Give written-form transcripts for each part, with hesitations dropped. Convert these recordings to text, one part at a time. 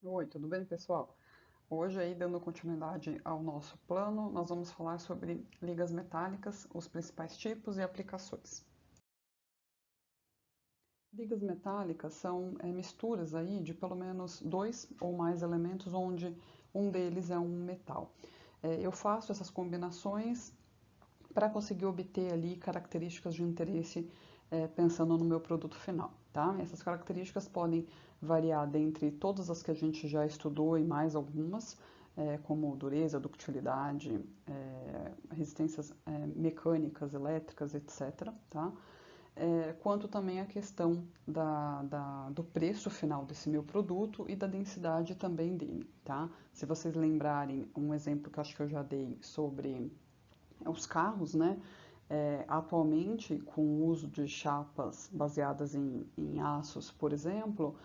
Oi, tudo bem, pessoal? Hoje, aí, dando continuidade ao nosso plano, nós vamos falar sobre ligas metálicas, os principais tipos e aplicações. Ligas metálicas são misturas aí de pelo menos dois ou mais elementos onde um deles é um metal. Eu faço essas combinações para conseguir obter ali características de interesse pensando no meu produto final, tá? Essas características podem variar dentre todas as que a gente já estudou e mais algumas, como dureza, ductilidade, resistências mecânicas, elétricas, etc., tá? Quanto também a questão do preço final desse meu produto e da densidade também dele, tá? Se vocês lembrarem um exemplo que eu acho que eu já dei sobre os carros, né? Atualmente, com o uso de chapas baseadas em aços, por exemplo,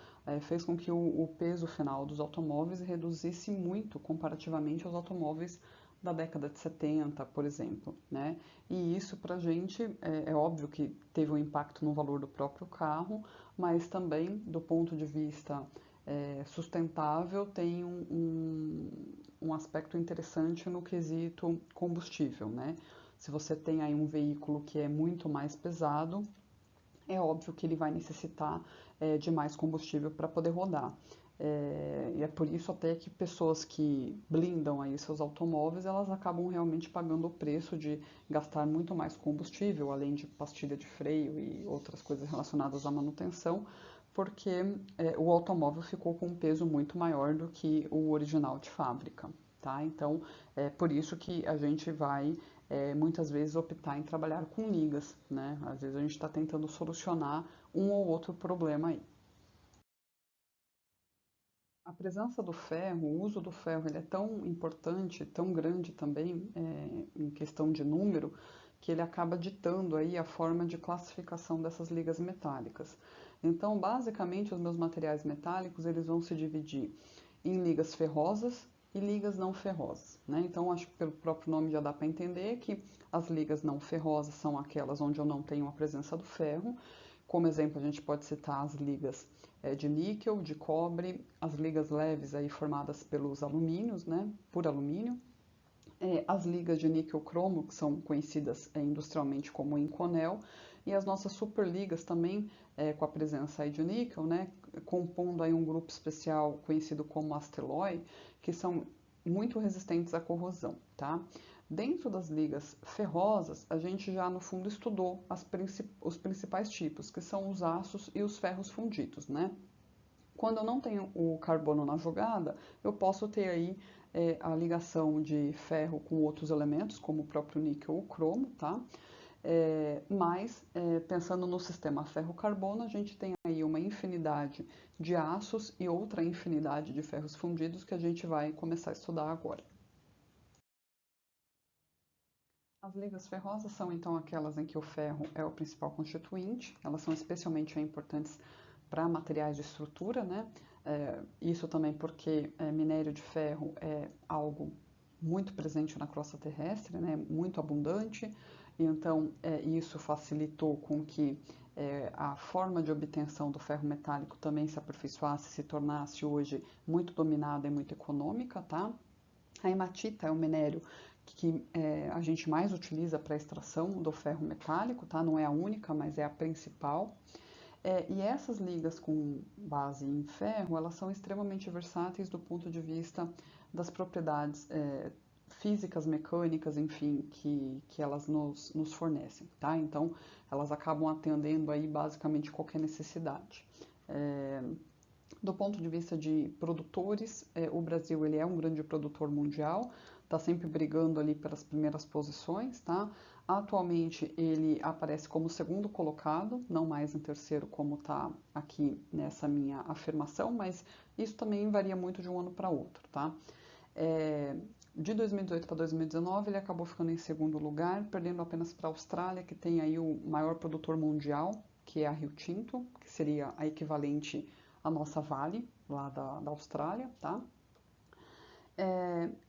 fez com que o peso final dos automóveis reduzisse muito comparativamente aos automóveis da década de 70, por exemplo, né? E isso para a gente é óbvio que teve um impacto no valor do próprio carro, mas também do ponto de vista sustentável tem um aspecto interessante no quesito combustível, né? Se você tem aí um veículo que é muito mais pesado, é óbvio que ele vai necessitar de mais combustível para poder rodar. E é por isso até que pessoas que blindam aí seus automóveis, elas acabam realmente pagando o preço de gastar muito mais combustível, além de pastilha de freio e outras coisas relacionadas à manutenção, porque o automóvel ficou com um peso muito maior do que o original de fábrica, tá? Então, é por isso que a gente vai muitas vezes optar em trabalhar com ligas, né? Às vezes a gente está tentando solucionar um ou outro problema aí. A presença do ferro, o uso do ferro, ele é tão importante, tão grande também, em questão de número, que ele acaba ditando aí a forma de classificação dessas ligas metálicas. Então, basicamente, os meus materiais metálicos, eles vão se dividir em ligas ferrosas e ligas não ferrosas, né? Então, acho que pelo próprio nome já dá para entender que as ligas não ferrosas são aquelas onde eu não tenho a presença do ferro. Como exemplo, a gente pode citar as ligas de níquel, de cobre, as ligas leves aí formadas pelos alumínios, né, por alumínio, as ligas de níquel cromo, que são conhecidas industrialmente como Inconel, e as nossas superligas também, com a presença aí de níquel, né, compondo aí um grupo especial conhecido como asteloy, que são muito resistentes à corrosão, tá? Dentro das ligas ferrosas, a gente já no fundo estudou os principais tipos, que são os aços e os ferros fundidos, né? Quando eu não tenho o carbono na jogada, eu posso ter aí a ligação de ferro com outros elementos, como o próprio níquel ou cromo, tá? Mas, pensando no sistema ferro-carbono, a gente tem aí uma infinidade de aços e outra infinidade de ferros fundidos que a gente vai começar a estudar agora. As ligas ferrosas são então aquelas em que o ferro é o principal constituinte, elas são especialmente importantes para materiais de estrutura, né? Isso também porque minério de ferro é algo muito presente na crosta terrestre, né? Muito abundante, e então isso facilitou com que a forma de obtenção do ferro metálico também se aperfeiçoasse, se tornasse hoje muito dominada e muito econômica, tá? A hematita é o minério que a gente mais utiliza para a extração do ferro metálico, tá? Não é a única, mas é a principal. E essas ligas com base em ferro, elas são extremamente versáteis do ponto de vista das propriedades físicas, mecânicas, enfim, que elas nos fornecem, tá? Então, elas acabam atendendo aí basicamente qualquer necessidade. É, do ponto de vista de produtores, o Brasil ele é um grande produtor mundial, está sempre brigando ali pelas primeiras posições, tá? Atualmente ele aparece como segundo colocado, não mais em terceiro como está aqui nessa minha afirmação, mas isso também varia muito de um ano para outro, tá? É, de 2018 para 2019 ele acabou ficando em segundo lugar, perdendo apenas para a Austrália, que tem aí o maior produtor mundial, que é a Rio Tinto, que seria a equivalente à nossa Vale, lá da Austrália, tá?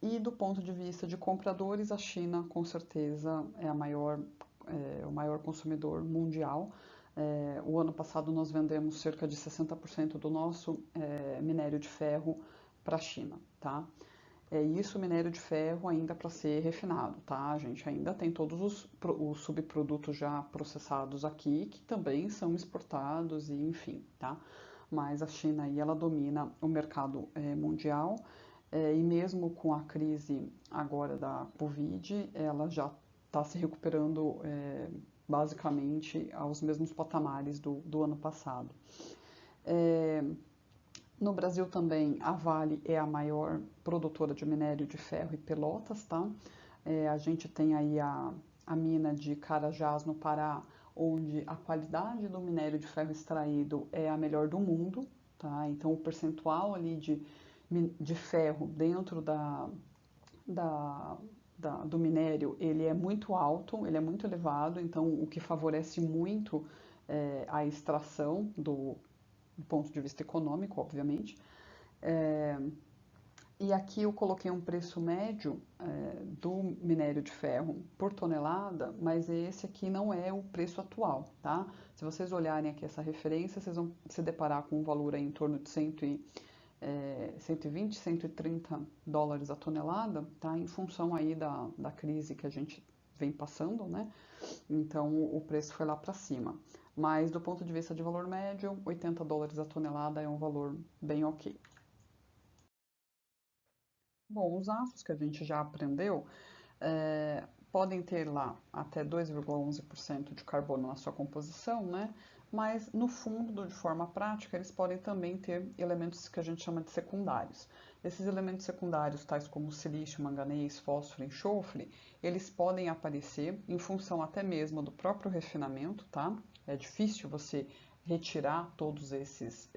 E do ponto de vista de compradores, a China com certeza é o maior consumidor mundial. O ano passado nós vendemos cerca de 60% do nosso minério de ferro para a China, tá? Isso, minério de ferro ainda para ser refinado, tá? A gente ainda tem todos os subprodutos já processados aqui, que também são exportados e enfim, tá? Mas a China aí, ela domina o mercado mundial, e mesmo com a crise agora da Covid, ela já está se recuperando basicamente aos mesmos patamares do ano passado. No Brasil também, a Vale é a maior produtora de minério de ferro e Pelotas, tá? A gente tem aí a mina de Carajás, no Pará, onde a qualidade do minério de ferro extraído é a melhor do mundo, tá? Então, o percentual ali de ferro dentro do minério, ele é muito alto, ele é muito elevado, então o que favorece muito a extração do ponto de vista econômico, obviamente. E aqui eu coloquei um preço médio do minério de ferro por tonelada, mas esse aqui não é o preço atual, tá? Se vocês olharem aqui essa referência, vocês vão se deparar com um valor aí em torno de 120, 130 dólares a tonelada, tá? Em função aí da crise que a gente vem passando, né? Então o preço foi lá para cima. Mas do ponto de vista de valor médio, 80 dólares a tonelada é um valor bem ok. Bom, os aços que a gente já aprendeu podem ter lá até 2,11% de carbono na sua composição, né? Mas no fundo, de forma prática, eles podem também ter elementos que a gente chama de secundários. Esses elementos secundários, tais como silício, manganês, fósforo, enxofre, eles podem aparecer em função até mesmo do próprio refinamento, tá? É difícil você retirar todos esses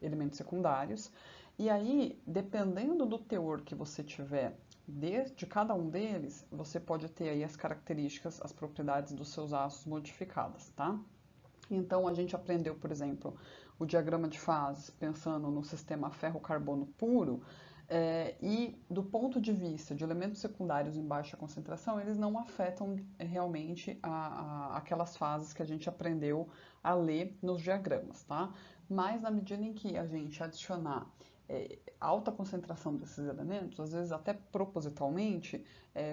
elementos secundários. E aí, dependendo do teor que você tiver de cada um deles, você pode ter aí as características, as propriedades dos seus aços modificadas, tá? Então, a gente aprendeu, por exemplo, o diagrama de fases, pensando no sistema ferro-carbono puro, e do ponto de vista de elementos secundários em baixa concentração, eles não afetam realmente aquelas fases que a gente aprendeu a ler nos diagramas, tá? Mas na medida em que a gente adicionar alta concentração desses elementos, às vezes até propositalmente,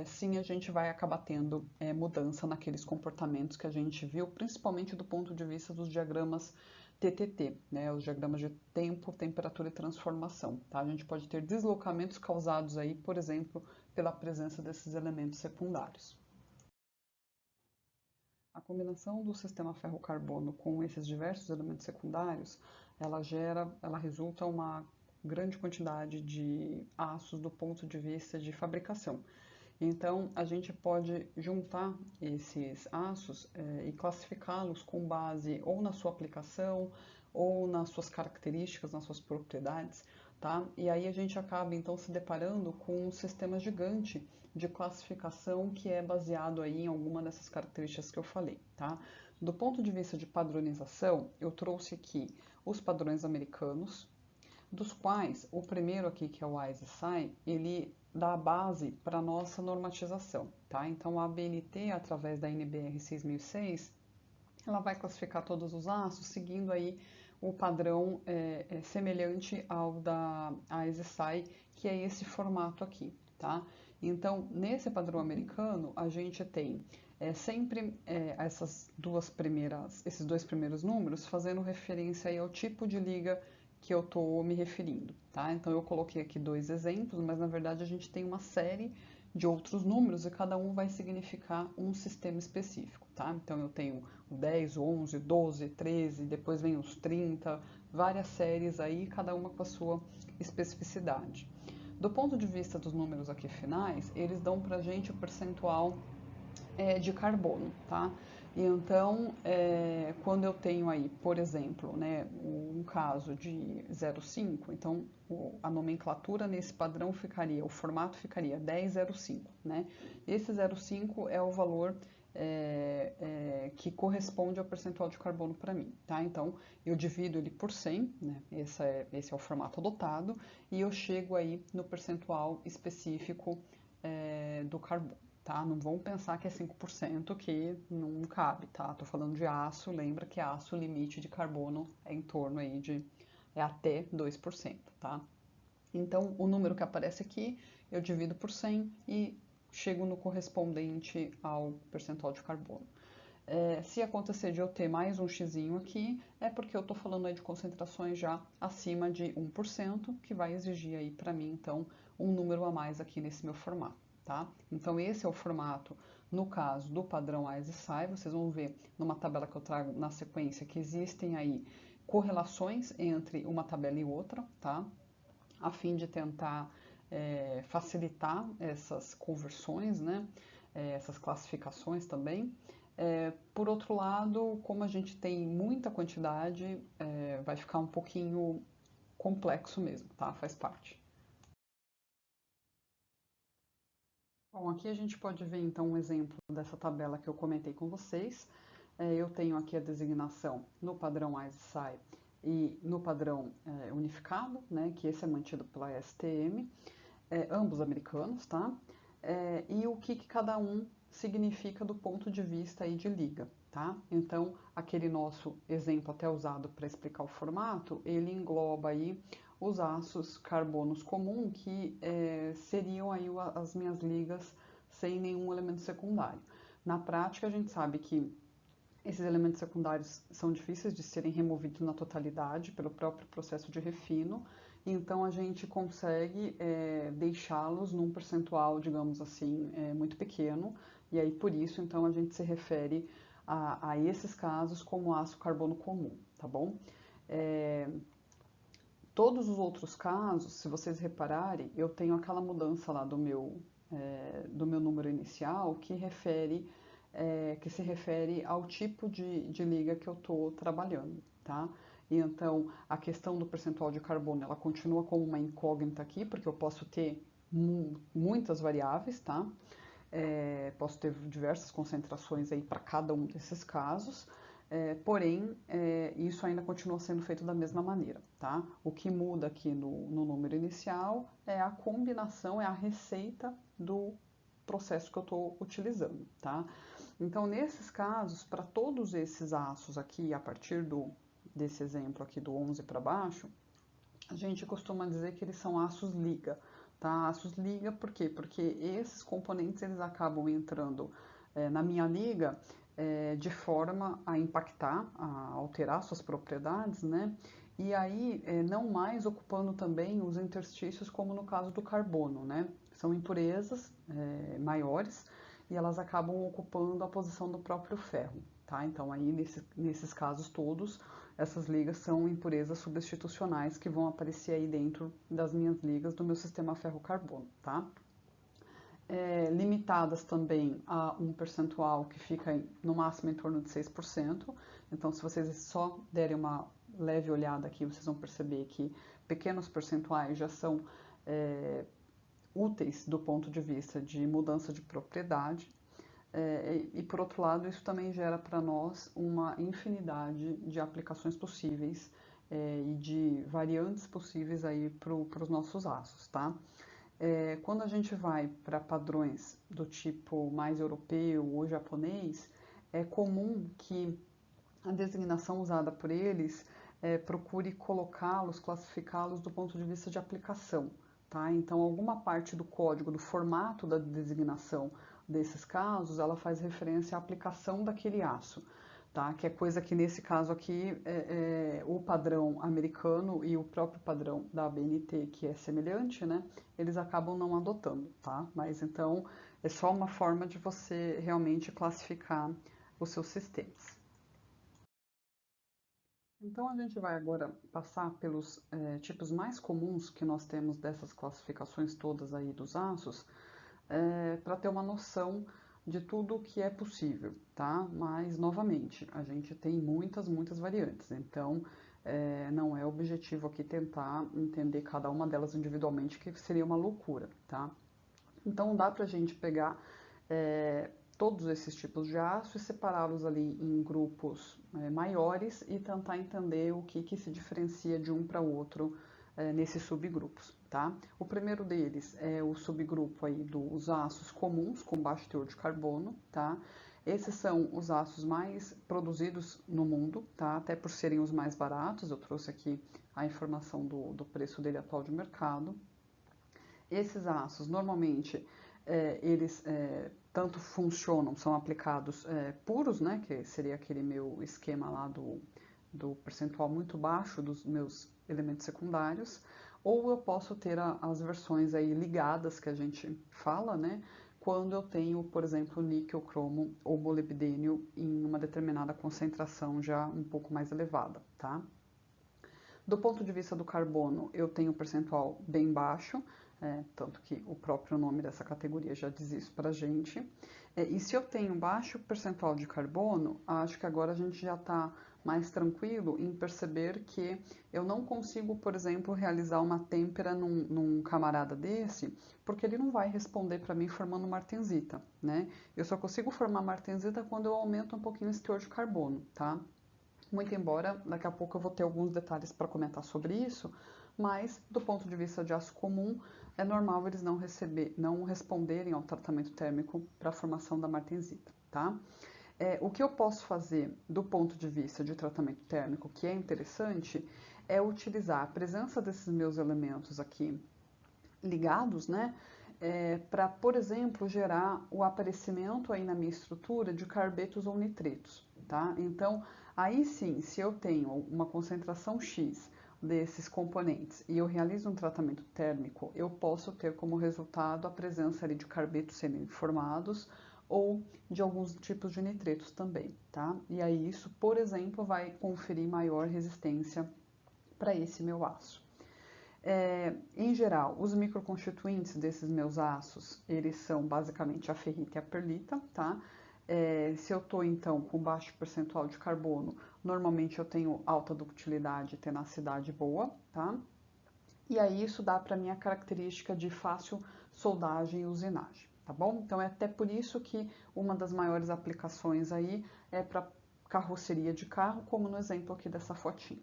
sim, a gente vai acabar tendo mudança naqueles comportamentos que a gente viu, principalmente do ponto de vista dos diagramas TTT, né, os diagramas de tempo, temperatura e transformação. Tá? A gente pode ter deslocamentos causados aí, por exemplo, pela presença desses elementos secundários. A combinação do sistema ferro-carbono com esses diversos elementos secundários, ela resulta uma grande quantidade de aços do ponto de vista de fabricação. Então, a gente pode juntar esses aços e classificá-los com base ou na sua aplicação ou nas suas características, nas suas propriedades, tá? E aí a gente acaba então se deparando com um sistema gigante de classificação que é baseado aí em alguma dessas características que eu falei, tá? Do ponto de vista de padronização, eu trouxe aqui os padrões americanos, dos quais o primeiro aqui, que é o ISSI, ele dá a base para a nossa normatização, tá? Então, a ABNT, através da NBR 6006, ela vai classificar todos os aços seguindo aí o padrão semelhante ao da ISSI, que é esse formato aqui, tá? Então, nesse padrão americano, a gente tem sempre esses dois primeiros números fazendo referência aí ao tipo de liga que eu estou me referindo, tá? Então eu coloquei aqui dois exemplos, mas na verdade a gente tem uma série de outros números e cada um vai significar um sistema específico, tá? Então eu tenho o 10, o 11, 12, 13, depois vem os 30, várias séries aí, cada uma com a sua especificidade. Do ponto de vista dos números aqui finais, eles dão pra gente o percentual de carbono, tá? E então, quando eu tenho aí, por exemplo, né, um caso de 0,5, então a nomenclatura nesse padrão ficaria, o formato ficaria 10,05, né? Esse 0,5 é o valor que corresponde ao percentual de carbono para mim, tá? Então, eu divido ele por 100, né? Esse é o formato adotado, e eu chego aí no percentual específico do carbono. tá? Não vão pensar que é 5% que não cabe, tá? Tô falando de aço, lembra que aço, o limite de carbono é em torno aí é até 2%, tá? Então, o número que aparece aqui, eu divido por 100 e chego no correspondente ao percentual de carbono. Se acontecer de eu ter mais um xizinho aqui, é porque eu estou falando aí de concentrações já acima de 1%, que vai exigir aí para mim, então, um número a mais aqui nesse meu formato, tá? Então, esse é o formato, no caso do padrão AES e SAI, vocês vão ver numa tabela que eu trago na sequência que existem aí correlações entre uma tabela e outra, tá? A fim de tentar facilitar essas conversões, né? Essas classificações também. Por outro lado, como a gente tem muita quantidade, vai ficar um pouquinho complexo mesmo, tá? Faz parte. Bom, aqui a gente pode ver então um exemplo dessa tabela que eu comentei com vocês. Eu tenho aqui a designação no padrão AES-SAI e no padrão unificado, né, que esse é mantido pela STM, ambos americanos, tá? E o que cada um significa do ponto de vista aí de liga, tá? Então, aquele nosso exemplo até usado para explicar o formato, ele engloba aí os aços carbonos comum, que seriam aí as minhas ligas sem nenhum elemento secundário. Na prática, a gente sabe que esses elementos secundários são difíceis de serem removidos na totalidade pelo próprio processo de refino, então a gente consegue deixá-los num percentual, digamos assim, muito pequeno, e aí por isso então a gente se refere a esses casos como ácido carbono comum, tá bom? Todos os outros casos, se vocês repararem, eu tenho aquela mudança lá do meu número inicial que se refere ao tipo de liga que eu estou trabalhando, tá? E então, a questão do percentual de carbono, ela continua como uma incógnita aqui, porque eu posso ter muitas variáveis, tá? Posso ter diversas concentrações aí para cada um desses casos, porém, isso ainda continua sendo feito da mesma maneira, tá? O que muda aqui no número inicial é a combinação, é a receita do processo que eu estou utilizando, tá? Então, nesses casos, para todos esses aços aqui, a partir desse exemplo aqui do 11 para baixo, a gente costuma dizer que eles são aços liga, tá? Aços liga, por quê? Porque esses componentes, eles acabam entrando na minha liga de forma a impactar, a alterar suas propriedades, né? E aí, não mais ocupando também os interstícios, como no caso do carbono, né? São impurezas maiores e elas acabam ocupando a posição do próprio ferro, tá? Então, aí, nesses casos todos, essas ligas são impurezas substitucionais que vão aparecer aí dentro das minhas ligas do meu sistema ferro-carbono, tá? Limitadas também a um percentual que fica no máximo em torno de 6%. Então, se vocês só derem uma leve olhada aqui, vocês vão perceber que pequenos percentuais já são úteis do ponto de vista de mudança de propriedade. E por outro lado, isso também gera para nós uma infinidade de aplicações possíveis e de variantes possíveis aí para os nossos aços, tá? Quando a gente vai para padrões do tipo mais europeu ou japonês, é comum que a designação usada por eles procure colocá-los, classificá-los do ponto de vista de aplicação, tá? Então, alguma parte do código, do formato da designação desses casos, ela faz referência à aplicação daquele aço, tá? Que é coisa que nesse caso aqui o padrão americano e o próprio padrão da ABNT, que é semelhante, né? Eles acabam não adotando, tá? Mas então é só uma forma de você realmente classificar os seus sistemas. Então a gente vai agora passar pelos tipos mais comuns que nós temos dessas classificações todas aí dos aços, para ter uma noção de tudo o que é possível, tá? Mas, novamente, a gente tem muitas variantes, então não é objetivo aqui tentar entender cada uma delas individualmente, que seria uma loucura, tá? Então dá pra gente pegar todos esses tipos de aço e separá-los ali em grupos maiores e tentar entender o que se diferencia de um para o outro nesses subgrupos, tá? O primeiro deles é o subgrupo aí dos aços comuns com baixo teor de carbono, tá? Esses são os aços mais produzidos no mundo, tá? Até por serem os mais baratos, eu trouxe aqui a informação do preço dele atual de mercado. Esses aços, normalmente, eles tanto funcionam, são aplicados puros, né? Que seria aquele meu esquema lá do percentual muito baixo dos meus elementos secundários, ou eu posso ter as versões aí ligadas que a gente fala, né? Quando eu tenho, por exemplo, níquel, cromo ou molibdênio em uma determinada concentração já um pouco mais elevada, tá? Do ponto de vista do carbono, eu tenho um percentual bem baixo, tanto que o próprio nome dessa categoria já diz isso para a gente. E se eu tenho baixo percentual de carbono, acho que agora a gente já está mais tranquilo em perceber que eu não consigo, por exemplo, realizar uma têmpera num camarada desse, porque ele não vai responder para mim formando martensita, né? Eu só consigo formar martensita quando eu aumento um pouquinho esse teor de carbono, tá? Muito embora daqui a pouco eu vou ter alguns detalhes para comentar sobre isso, mas do ponto de vista de aço comum, é normal eles não responderem ao tratamento térmico para a formação da martensita, tá? O que eu posso fazer do ponto de vista de tratamento térmico, que é interessante, é utilizar a presença desses meus elementos aqui ligados, né? Para, por exemplo, gerar o aparecimento aí na minha estrutura de carbetos ou nitretos, tá? Então, aí sim, se eu tenho uma concentração X desses componentes e eu realizo um tratamento térmico, eu posso ter como resultado a presença ali de carbetos sendo formados ou de alguns tipos de nitretos também, tá? E aí isso, por exemplo, vai conferir maior resistência para esse meu aço. Em geral, os microconstituintes desses meus aços, eles são basicamente a ferrita e a perlita, tá? Se eu estou, então, com baixo percentual de carbono, normalmente eu tenho alta ductilidade e tenacidade boa, tá? E aí isso dá para minha característica de fácil soldagem e usinagem, tá bom? Então é até por isso que uma das maiores aplicações aí é para carroceria de carro, como no exemplo aqui dessa fotinha.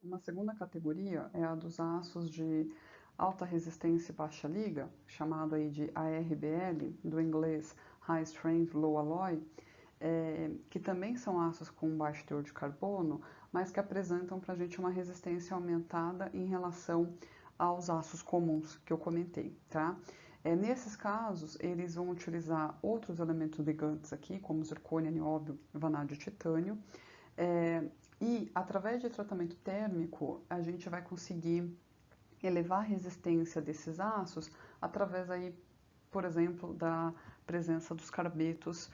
Uma segunda categoria é a dos aços de alta resistência e baixa liga, chamado aí de ARBL, do inglês High Strength Low Alloy, que também são aços com baixo teor de carbono, mas que apresentam para a gente uma resistência aumentada em relação aos aços comuns que eu comentei, tá? Nesses casos, eles vão utilizar outros elementos ligantes aqui, como zircônio, nióbio, vanádio e titânio, e através de tratamento térmico, a gente vai conseguir elevar a resistência desses aços através aí, por exemplo, da presença dos carbetos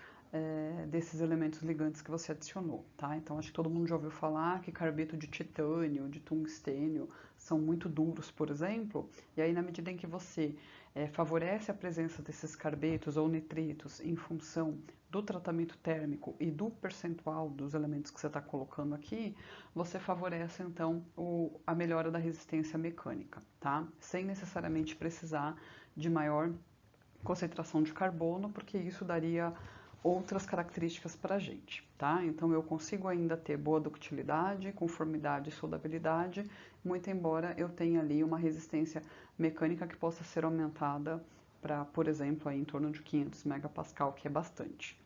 desses elementos ligantes que você adicionou, tá? Então, acho que todo mundo já ouviu falar que carbeto de titânio, de tungstênio, são muito duros, por exemplo, e aí na medida em que você favorece a presença desses carbetos ou nitritos em função do tratamento térmico e do percentual dos elementos que você está colocando aqui, você favorece então a melhora da resistência mecânica, tá? Sem necessariamente precisar de maior concentração de carbono, porque isso daria outras características para a gente, tá? Então eu consigo ainda ter boa ductilidade, conformidade e soldabilidade, muito embora eu tenha ali uma resistência mecânica que possa ser aumentada para, por exemplo, aí, em torno de 500 megapascal, que é bastante.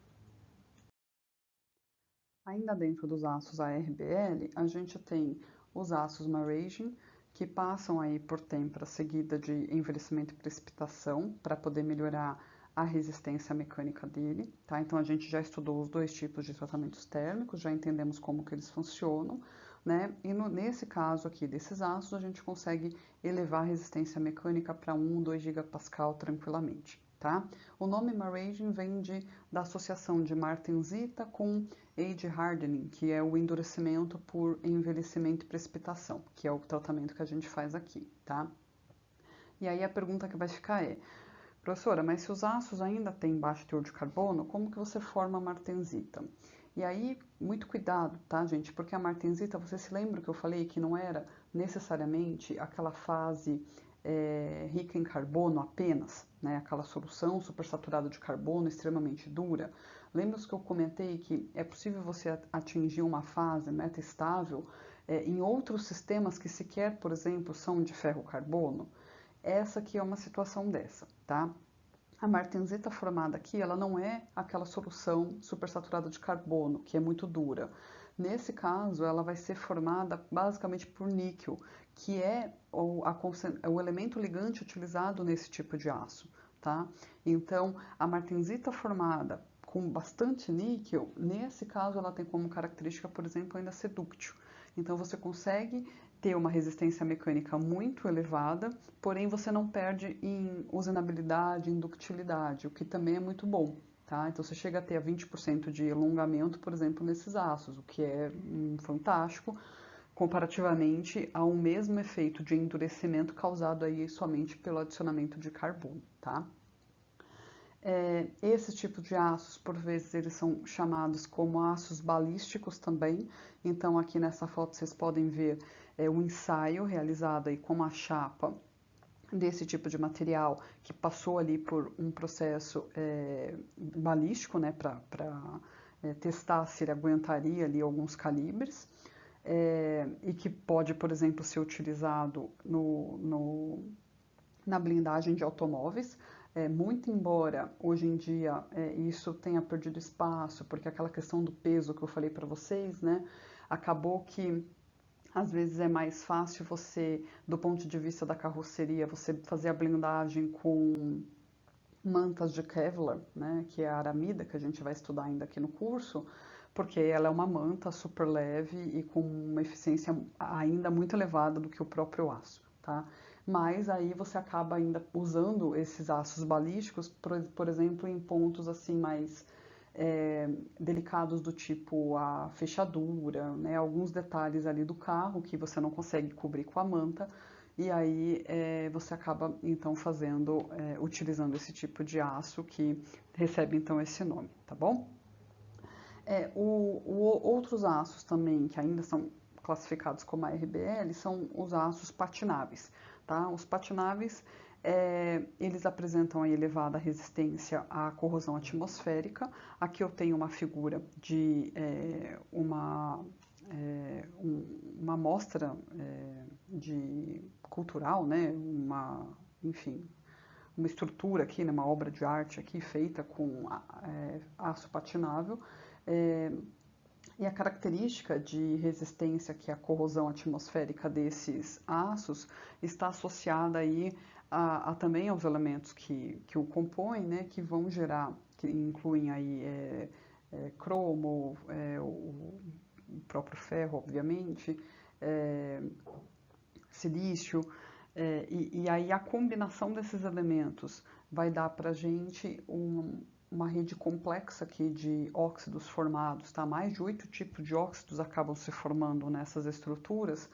Ainda dentro dos aços ARBL, a gente tem os aços Malaysian, que passam aí por têmpera seguida de envelhecimento e precipitação para poder melhorar a resistência mecânica dele, tá? Então a gente já estudou os dois tipos de tratamentos térmicos, já entendemos como que eles funcionam, né? E nesse caso aqui desses aços, a gente consegue elevar a resistência mecânica para 1 ou 2 gigapascal tranquilamente, tá? O nome Malaysian vem da associação de martensita com age hardening, que é o endurecimento por envelhecimento e precipitação, que é o tratamento que a gente faz aqui, tá? E aí a pergunta que vai ficar é: professora, mas se os aços ainda têm baixo teor de carbono, como que você forma a martensita? E aí, muito cuidado, tá, gente? Porque a martensita, você se lembra que eu falei que não era necessariamente aquela fase rica em carbono apenas, né? Aquela solução supersaturada de carbono extremamente dura. Lembra que eu comentei que é possível você atingir uma fase metaestável em outros sistemas que sequer, por exemplo, são de ferro-carbono, essa aqui é uma situação dessa, tá? A martensita formada aqui, ela não é aquela solução supersaturada de carbono, que é muito dura. Nesse caso, ela vai ser formada basicamente por níquel, que é o elemento ligante utilizado nesse tipo de aço, tá? Então, a martensita formada com bastante níquel, nesse caso, ela tem como característica, por exemplo, ainda ser dúctil. Então, você consegue ter uma resistência mecânica muito elevada, porém você não perde em usinabilidade, em ductilidade, o que também é muito bom. Tá? Então você chega a ter 20% de alongamento, por exemplo, nesses aços, o que é fantástico, comparativamente ao mesmo efeito de endurecimento causado aí somente pelo adicionamento de carbono. Tá? Esse tipo de aços, por vezes, eles são chamados como aços balísticos também. Então, aqui nessa foto vocês podem ver um ensaio realizado aí com uma chapa desse tipo de material que passou ali por um processo balístico, né, para testar se ele aguentaria ali alguns calibres. E que pode, por exemplo, ser utilizado na blindagem de automóveis. Muito embora hoje em dia isso tenha perdido espaço, porque aquela questão do peso que eu falei para vocês, né, acabou que às vezes é mais fácil você, do ponto de vista da carroceria, você fazer a blindagem com mantas de Kevlar, né, que é a aramida que a gente vai estudar ainda aqui no curso, porque ela é uma manta super leve e com uma eficiência ainda muito elevada do que o próprio aço, tá? Mas aí você acaba ainda usando esses aços balísticos, por exemplo, em pontos assim mais delicados do tipo a fechadura, né, alguns detalhes ali do carro que você não consegue cobrir com a manta, e aí você acaba então utilizando esse tipo de aço que recebe então esse nome, tá bom? Outros aços também que ainda são classificados como ARBL são os aços patináveis. Tá? Os patináveis eles apresentam a elevada resistência à corrosão atmosférica. Aqui eu tenho uma figura de uma amostra cultural, né? Enfim, uma estrutura aqui, né? Uma obra de arte aqui feita com aço patinável. E a característica de resistência que a corrosão atmosférica desses aços está associada aí também aos elementos que o compõem, né, que vão gerar, que incluem aí cromo, o próprio ferro, obviamente, silício, e aí a combinação desses elementos vai dar para a gente uma rede complexa aqui de óxidos formados, tá? Mais de 8 tipos de óxidos acabam se formando nessas estruturas,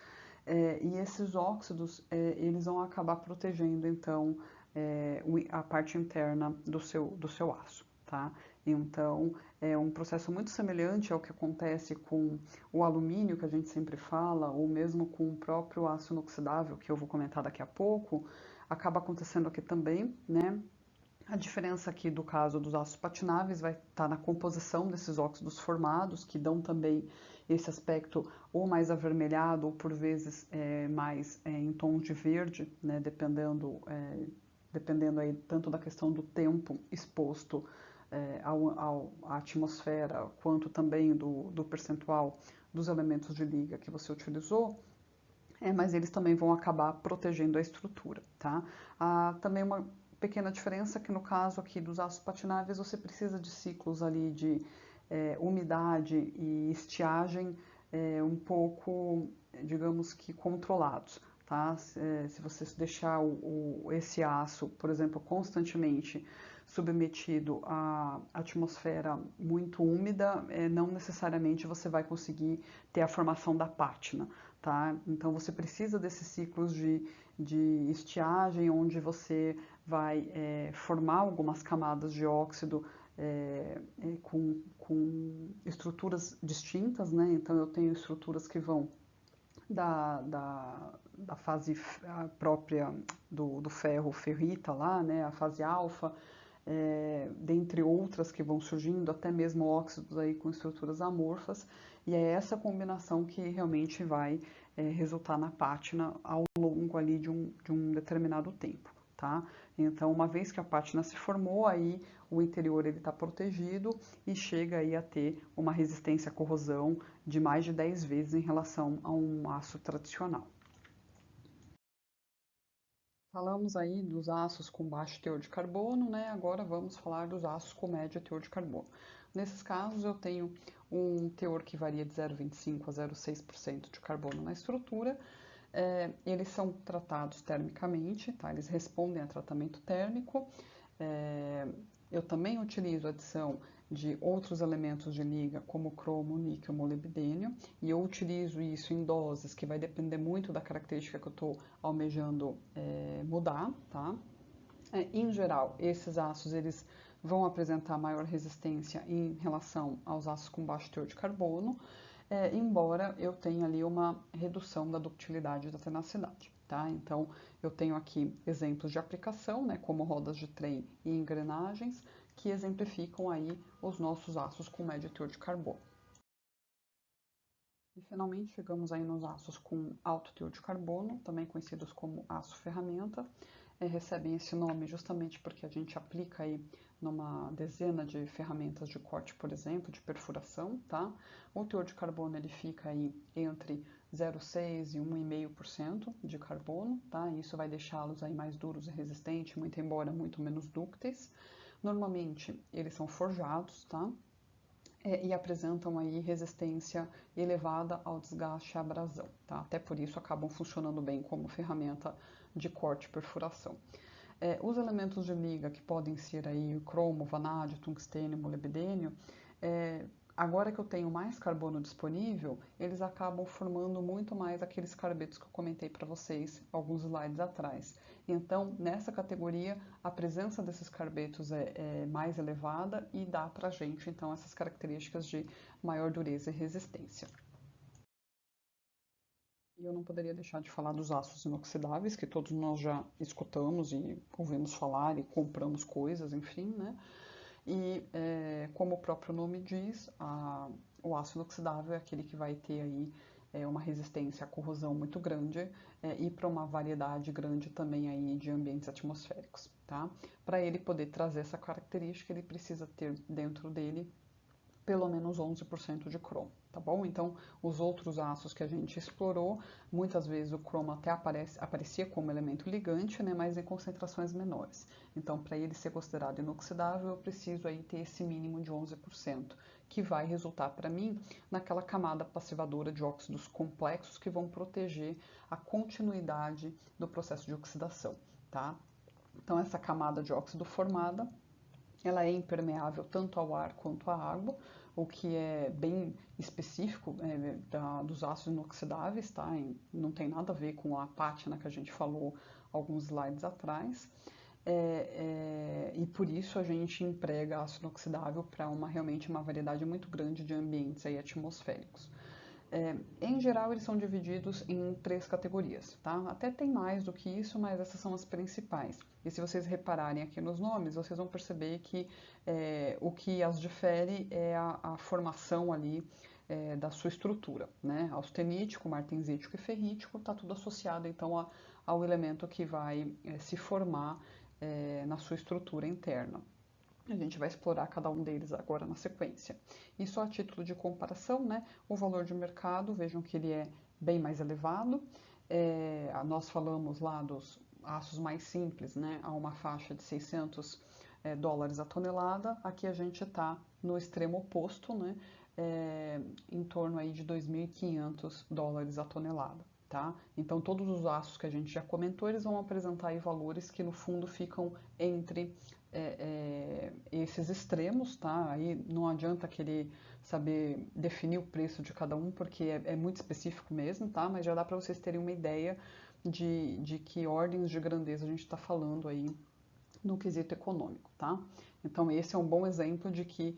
e esses óxidos, eles vão acabar protegendo, então, a parte interna do seu aço, tá? Então, é um processo muito semelhante ao que acontece com o alumínio, que a gente sempre fala, ou mesmo com o próprio aço inoxidável, que eu vou comentar daqui a pouco, acaba acontecendo aqui também, né? A diferença aqui do caso dos aços patináveis vai estar na composição desses óxidos formados, que dão também esse aspecto ou mais avermelhado, ou por vezes mais em tons de verde, né, dependendo aí tanto da questão do tempo exposto à atmosfera, quanto também do percentual dos elementos de liga que você utilizou, mas eles também vão acabar protegendo a estrutura, tá? Também uma pequena diferença que no caso aqui dos aços patináveis você precisa de ciclos ali de umidade e estiagem um pouco, digamos que controlados, tá? Se você deixar esse aço, por exemplo, constantemente submetido à atmosfera muito úmida, não necessariamente você vai conseguir ter a formação da pátina, tá? Então você precisa desses ciclos de estiagem, onde você vai formar algumas camadas de óxido com estruturas distintas, né? Então eu tenho estruturas que vão da fase própria do ferro ferrita lá, né? A fase alfa, dentre outras que vão surgindo, até mesmo óxidos aí com estruturas amorfas, e é essa combinação que realmente vai resultar na pátina ao longo ali de um determinado tempo, tá? Então, uma vez que a pátina se formou, aí o interior ele está protegido e chega aí a ter uma resistência à corrosão de mais de 10 vezes em relação a um aço tradicional. Falamos aí dos aços com baixo teor de carbono, né? Agora vamos falar dos aços com médio teor de carbono. Nesses casos, eu tenho um teor que varia de 0,25 a 0,6% de carbono na estrutura. Eles são tratados termicamente, tá? Eles respondem a tratamento térmico. Eu também utilizo a adição de outros elementos de liga, como cromo, níquel, molibdênio, e eu utilizo isso em doses que vai depender muito da característica que eu estou almejando mudar, tá? Em geral, esses aços eles vão apresentar maior resistência em relação aos aços com baixo teor de carbono, embora eu tenha ali uma redução da ductilidade e da tenacidade. Tá? Então, eu tenho aqui exemplos de aplicação, né, como rodas de trem e engrenagens, que exemplificam aí os nossos aços com médio teor de carbono. E finalmente chegamos aí nos aços com alto teor de carbono, também conhecidos como aço ferramenta. Recebem esse nome justamente porque a gente aplica aí numa dezena de ferramentas de corte, por exemplo, de perfuração, tá? O teor de carbono ele fica aí entre 0,6 e 1,5% de carbono, tá? Isso vai deixá-los aí mais duros e resistentes, muito embora muito menos dúcteis. Normalmente eles são forjados, tá? E apresentam aí resistência elevada ao desgaste e à abrasão, tá? Até por isso acabam funcionando bem como ferramenta de corte e perfuração. Os elementos de liga que podem ser aí cromo, vanádio, tungstênio, molibdênio, agora que eu tenho mais carbono disponível, eles acabam formando muito mais aqueles carbetos que eu comentei para vocês alguns slides atrás. Então, nessa categoria, a presença desses carbetos é mais elevada e dá para a gente, então, essas características de maior dureza e resistência. E eu não poderia deixar de falar dos aços inoxidáveis, que todos nós já escutamos e ouvimos falar e compramos coisas, enfim, né? E como o próprio nome diz, o aço inoxidável é aquele que vai ter aí uma resistência à corrosão muito grande e para uma variedade grande também aí de ambientes atmosféricos, tá? Para ele poder trazer essa característica, ele precisa ter dentro dele pelo menos 11% de cromo, tá bom? Então, os outros aços que a gente explorou, muitas vezes o cromo até aparecia como elemento ligante, né, mas em concentrações menores. Então, para ele ser considerado inoxidável, eu preciso aí ter esse mínimo de 11%, que vai resultar para mim naquela camada passivadora de óxidos complexos que vão proteger a continuidade do processo de oxidação, tá? Então, essa camada de óxido formada, ela é impermeável tanto ao ar quanto à água, o que é bem específico dos ácidos inoxidáveis, tá? Não tem nada a ver com a pátina que a gente falou alguns slides atrás. E por isso a gente emprega ácido inoxidável para realmente uma variedade muito grande de ambientes aí atmosféricos. Em geral, eles são divididos em 3 categorias, tá? Até tem mais do que isso, mas essas são as principais. E se vocês repararem aqui nos nomes, vocês vão perceber que o que as difere é a formação ali da sua estrutura, né? Austenítico, martensítico e ferrítico, está tudo associado então ao elemento que vai se formar na sua estrutura interna. A gente vai explorar cada um deles agora na sequência. E só a título de comparação, né, o valor de mercado, vejam que ele é bem mais elevado. Nós falamos lá dos aços mais simples, né, a uma faixa de 600 dólares a tonelada. Aqui a gente está no extremo oposto, né, em torno aí de 2.500 dólares a tonelada. Tá? Então, todos os aços que a gente já comentou, eles vão apresentar aí valores que no fundo ficam entre esses extremos, tá? Aí não adianta querer saber definir o preço de cada um, porque é muito específico mesmo, tá? Mas já dá para vocês terem uma ideia de que ordens de grandeza a gente está falando aí no quesito econômico, tá? Então, esse é um bom exemplo de que,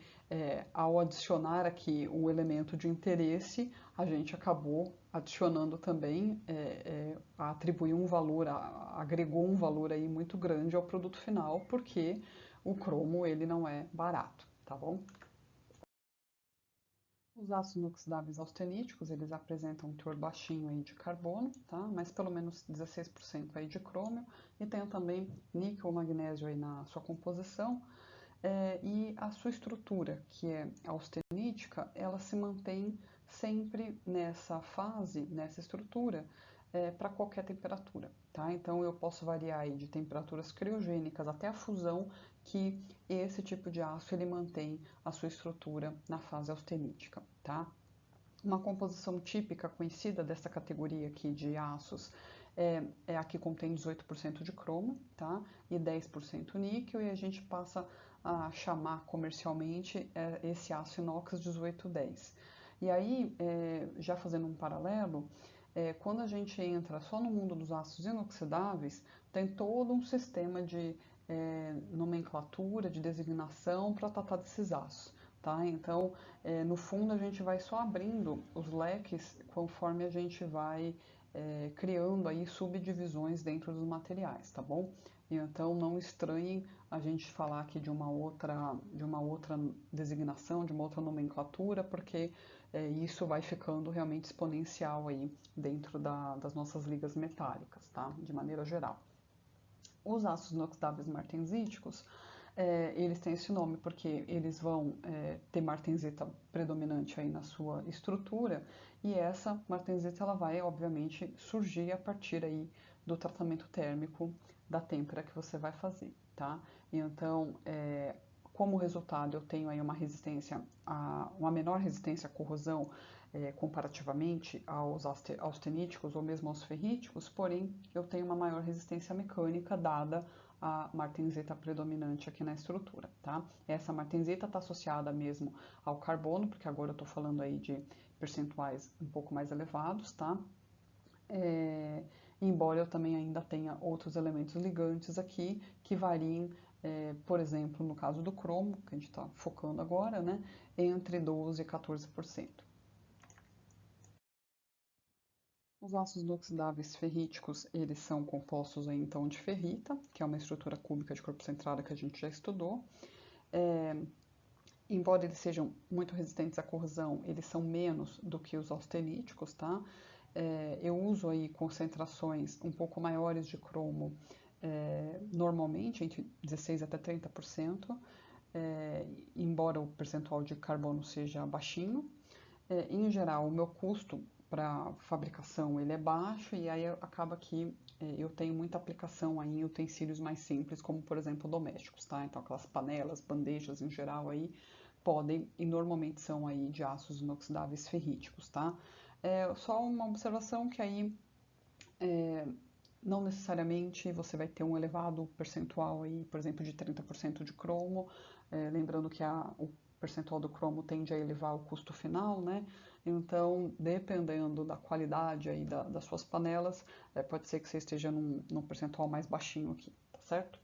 ao adicionar aqui o elemento de interesse, a gente acabou adicionando também, atribuir um valor, agregou um valor aí muito grande ao produto final, porque o cromo ele não é barato, tá bom? Os ácidos inoxidáveis austeníticos, eles apresentam um teor baixinho aí de carbono, tá? Mas pelo menos 16% aí de crômio, e tem também níquel ou magnésio aí na sua composição, e a sua estrutura, que é austenítica, ela se mantém sempre nessa fase, nessa estrutura, para qualquer temperatura, tá? Então eu posso variar aí de temperaturas criogênicas até a fusão, que esse tipo de aço ele mantém a sua estrutura na fase austenítica, tá? Uma composição típica conhecida dessa categoria aqui de aços é a que contém 18% de cromo, tá? E 10% níquel, e a gente passa a chamar comercialmente esse aço inox 1810. E aí, já fazendo um paralelo, quando a gente entra só no mundo dos aços inoxidáveis, tem todo um sistema de nomenclatura, de designação para tratar desses aços. Tá? Então, no fundo, a gente vai só abrindo os leques conforme a gente vai criando aí subdivisões dentro dos materiais, tá bom? E então, não estranhem a gente falar aqui de uma outra designação, de uma outra nomenclatura, porque isso vai ficando realmente exponencial aí dentro das nossas ligas metálicas, tá? De maneira geral. Os ácidos inoxidáveis martensíticos, eles têm esse nome porque eles vão ter martensita predominante aí na sua estrutura, e essa martensita ela vai, obviamente, surgir a partir aí do tratamento térmico da têmpera que você vai fazer, tá? E então, como resultado, eu tenho aí uma resistência, uma menor resistência à corrosão comparativamente aos austeníticos ou mesmo aos ferríticos, porém eu tenho uma maior resistência mecânica dada a martensita predominante aqui na estrutura, tá? Essa martensita está associada mesmo ao carbono, porque agora eu estou falando aí de percentuais um pouco mais elevados, tá? Embora eu também ainda tenha outros elementos ligantes aqui que variem, por exemplo, no caso do cromo, que a gente está focando agora, né, entre 12% e 14%. Os ácidos inoxidáveis ferríticos, eles são compostos aí, então de ferrita, que é uma estrutura cúbica de corpo centrado que a gente já estudou. Embora eles sejam muito resistentes à corrosão, eles são menos do que os austeníticos, tá? Eu uso aí concentrações um pouco maiores de cromo, normalmente entre 16% até 30%, embora o percentual de carbono seja baixinho. Em geral, o meu custo para fabricação ele é baixo, e aí acaba que eu tenho muita aplicação aí em utensílios mais simples, como por exemplo domésticos, tá? Então aquelas panelas, bandejas em geral aí podem e normalmente são aí de aços inoxidáveis ferríticos, tá? Só uma observação que aí não necessariamente você vai ter um elevado percentual aí, por exemplo, de 30% de cromo, lembrando que o percentual do cromo tende a elevar o custo final, né? Então, dependendo da qualidade aí das suas panelas, pode ser que você esteja num percentual mais baixinho aqui, tá certo?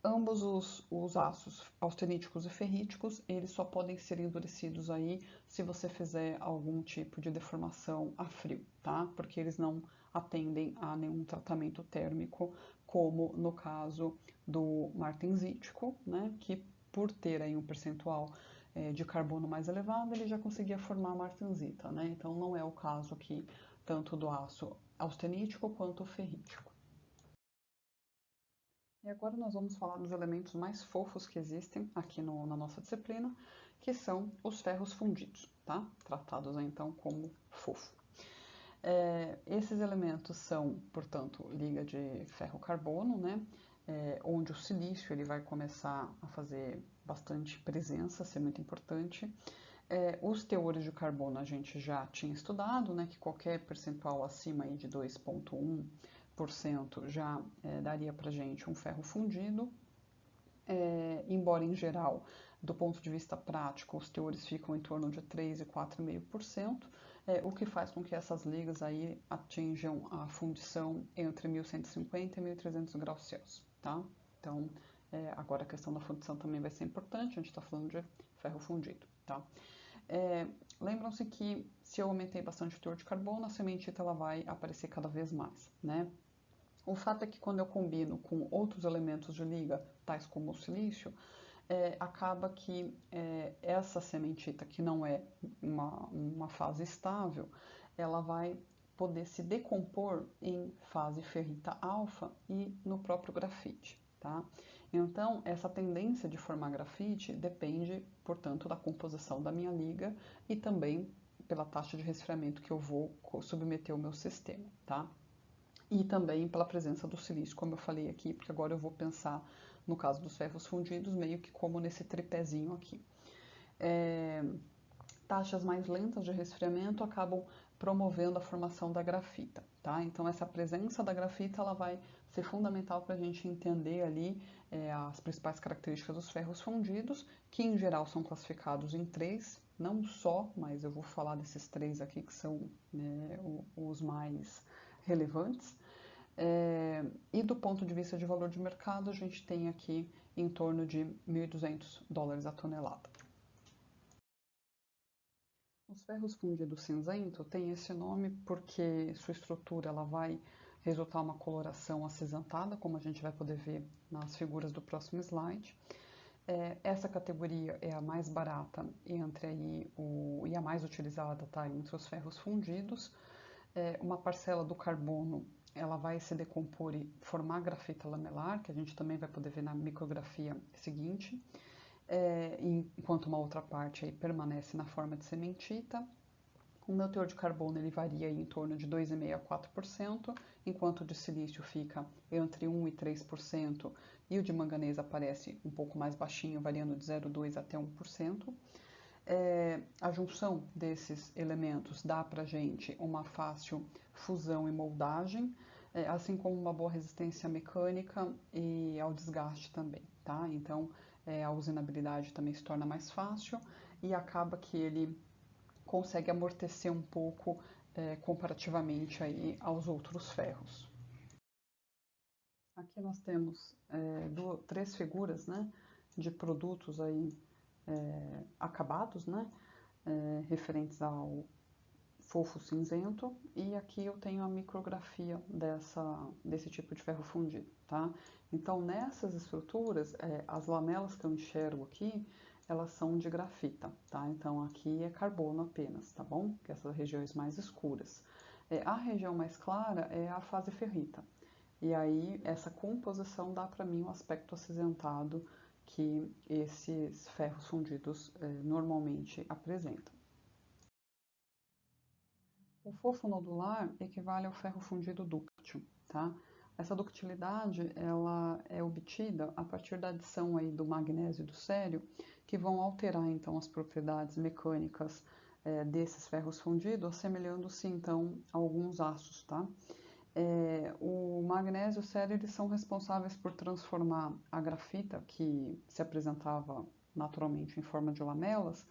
Ambos os aços austeníticos e ferríticos, eles só podem ser endurecidos aí se você fizer algum tipo de deformação a frio, tá? Porque eles não atendem a nenhum tratamento térmico, como no caso do martensítico, né? Que por ter aí um percentual de carbono mais elevado, ele já conseguia formar martensita, né? Então não é o caso aqui tanto do aço austenítico quanto o ferrítico. E agora nós vamos falar dos elementos mais fofos que existem aqui na nossa disciplina, que são os ferros fundidos, tá? Tratados então como fofo. Esses elementos são, portanto, liga de ferro-carbono, né? Onde o silício ele vai começar a fazer bastante presença, ser muito importante. Os teores de carbono a gente já tinha estudado, né? Que qualquer percentual acima aí de 2,1% já daria para gente um ferro fundido, embora em geral, do ponto de vista prático, os teores ficam em torno de 3 e 4,5%, o que faz com que essas ligas aí atinjam a fundição entre 1150 e 1300 graus Celsius, tá? Então, agora a questão da fundição também vai ser importante, a gente está falando de ferro fundido, tá? Lembram-se que se eu aumentei bastante o teor de carbono, a sementita ela vai aparecer cada vez mais, né? O fato é que quando eu combino com outros elementos de liga, tais como o silício, acaba que essa cementita, que não é uma fase estável, ela vai poder se decompor em fase ferrita alfa e no próprio grafite, tá? Então, essa tendência de formar grafite depende, portanto, da composição da minha liga e também pela taxa de resfriamento que eu vou submeter o meu sistema, tá? E também pela presença do silício, como eu falei aqui, porque agora eu vou pensar, no caso dos ferros fundidos, meio que como nesse tripézinho aqui. Taxas mais lentas de resfriamento acabam promovendo a formação da grafita, tá? Então, essa presença da grafita, ela vai ser fundamental para a gente entender ali as principais características dos ferros fundidos, que em geral são classificados em três, não só, mas eu vou falar desses três aqui que são os mais relevantes. E do ponto de vista de valor de mercado, a gente tem aqui em torno de $1.200 a tonelada. Os ferros fundidos cinzento têm esse nome porque sua estrutura ela vai resultar uma coloração acinzentada, como a gente vai poder ver nas figuras do próximo slide. Essa categoria é a mais barata e a mais utilizada, tá, entre os ferros fundidos. Uma parcela do carbono ela vai se decompor e formar grafita lamelar, que a gente também vai poder ver na micrografia seguinte, enquanto uma outra parte aí permanece na forma de cementita. O meu teor de carbono ele varia em torno de 2,5% a 4%, enquanto o de silício fica entre 1% e 3%, e o de manganês aparece um pouco mais baixinho, variando de 0,2% até 1%. A junção desses elementos dá para a gente uma fácil fusão e moldagem, assim como uma boa resistência mecânica e ao desgaste também, tá? Então, a usinabilidade também se torna mais fácil e acaba que ele consegue amortecer um pouco comparativamente aí aos outros ferros. Aqui nós temos três figuras, né, de produtos aí acabados, né, referentes ao fofo cinzento, e aqui eu tenho a micrografia desse tipo de ferro fundido, tá? Então, nessas estruturas, as lamelas que eu enxergo aqui, elas são de grafita, tá? Então, aqui é carbono apenas, tá bom? Que essas regiões mais escuras. A região mais clara é a fase ferrita. E aí, essa composição dá para mim o aspecto acinzentado que esses ferros fundidos normalmente apresentam. O fofo nodular equivale ao ferro fundido dúctil, tá? Essa ductilidade ela é obtida a partir da adição aí do magnésio e do cério, que vão alterar então as propriedades mecânicas desses ferros fundidos, assemelhando-se então a alguns aços, tá? O magnésio e o cério eles são responsáveis por transformar a grafita, que se apresentava naturalmente em forma de lamelas,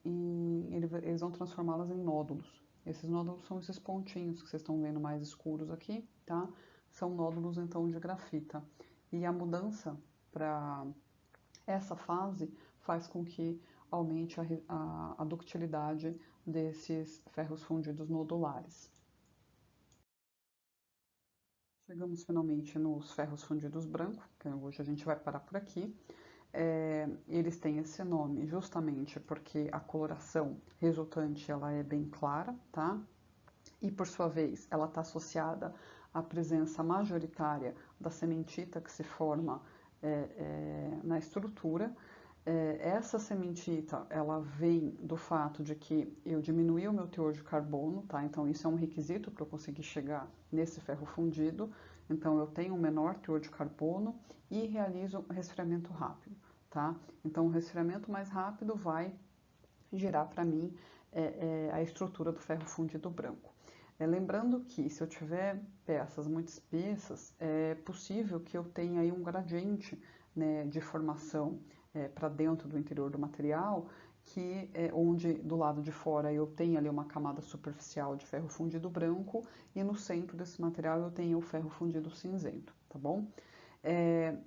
eles vão transformá-las em nódulos. Esses nódulos são esses pontinhos que vocês estão vendo mais escuros aqui, tá? São nódulos, então, de grafita. E a mudança para essa fase faz com que aumente a ductilidade desses ferros fundidos nodulares. Chegamos finalmente nos ferros fundidos brancos, que hoje a gente vai parar por aqui. Eles têm esse nome justamente porque a coloração resultante ela é bem clara, tá? E por sua vez ela está associada à presença majoritária da cementita que se forma na estrutura. Essa cementita ela vem do fato de que eu diminuí o meu teor de carbono, tá? Então isso é um requisito para eu conseguir chegar nesse ferro fundido. Então eu tenho um menor teor de carbono e realizo resfriamento rápido, tá? Então o resfriamento mais rápido vai gerar para mim a estrutura do ferro fundido branco. Lembrando que se eu tiver peças muito espessas, é possível que eu tenha aí um gradiente, né, de formação para dentro do interior do material, que onde do lado de fora eu tenho ali uma camada superficial de ferro fundido branco e no centro desse material eu tenho o ferro fundido cinzento, tá bom?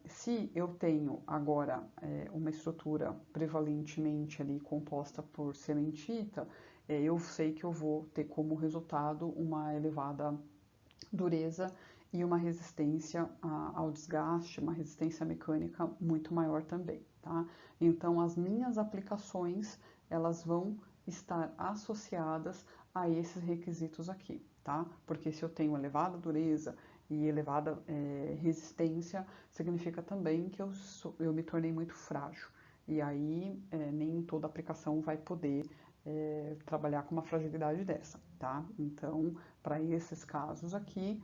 Se eu tenho agora uma estrutura prevalentemente ali composta por cementita, eu sei que eu vou ter como resultado uma elevada dureza e uma resistência ao desgaste, uma resistência mecânica muito maior também, tá? Então, as minhas aplicações, elas vão estar associadas a esses requisitos aqui, tá? Porque se eu tenho elevada dureza e elevada resistência, significa também que eu me tornei muito frágil. E aí, nem toda aplicação vai poder trabalhar com uma fragilidade dessa, tá? Então, para esses casos aqui,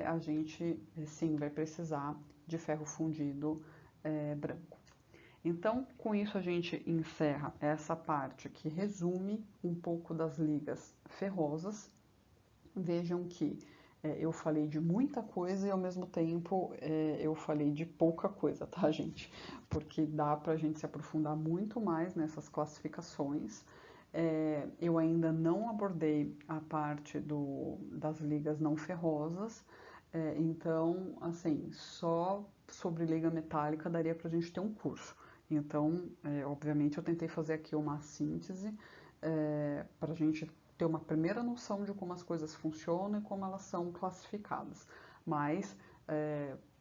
a gente sim vai precisar de ferro fundido branco. Então, com isso a gente encerra essa parte que resume um pouco das ligas ferrosas. Vejam que eu falei de muita coisa e ao mesmo tempo eu falei de pouca coisa, tá, gente? Porque dá pra gente se aprofundar muito mais nessas classificações. Eu ainda não abordei a parte das ligas não ferrosas, então, assim, só sobre liga metálica daria pra gente ter um curso. Então, obviamente, eu tentei fazer aqui uma síntese para a gente ter uma primeira noção de como as coisas funcionam e como elas são classificadas. Mas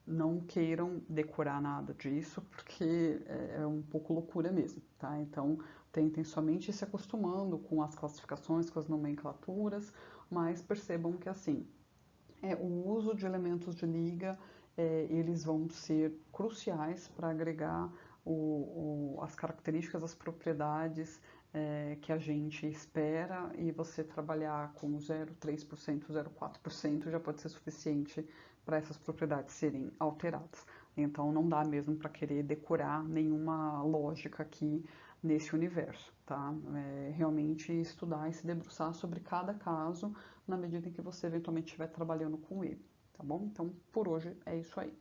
não queiram decorar nada disso, porque é um pouco loucura mesmo, tá? Então, tentem somente ir se acostumando com as classificações, com as nomenclaturas, mas percebam que, assim, o uso de elementos de liga, eles vão ser cruciais para agregar as características, as propriedades que a gente espera, e você trabalhar com 0,3%, 0,4% já pode ser suficiente para essas propriedades serem alteradas. Então não dá mesmo para querer decorar nenhuma lógica aqui nesse universo, tá? Realmente estudar e se debruçar sobre cada caso na medida em que você eventualmente estiver trabalhando com ele, tá bom? Então, por hoje é isso aí.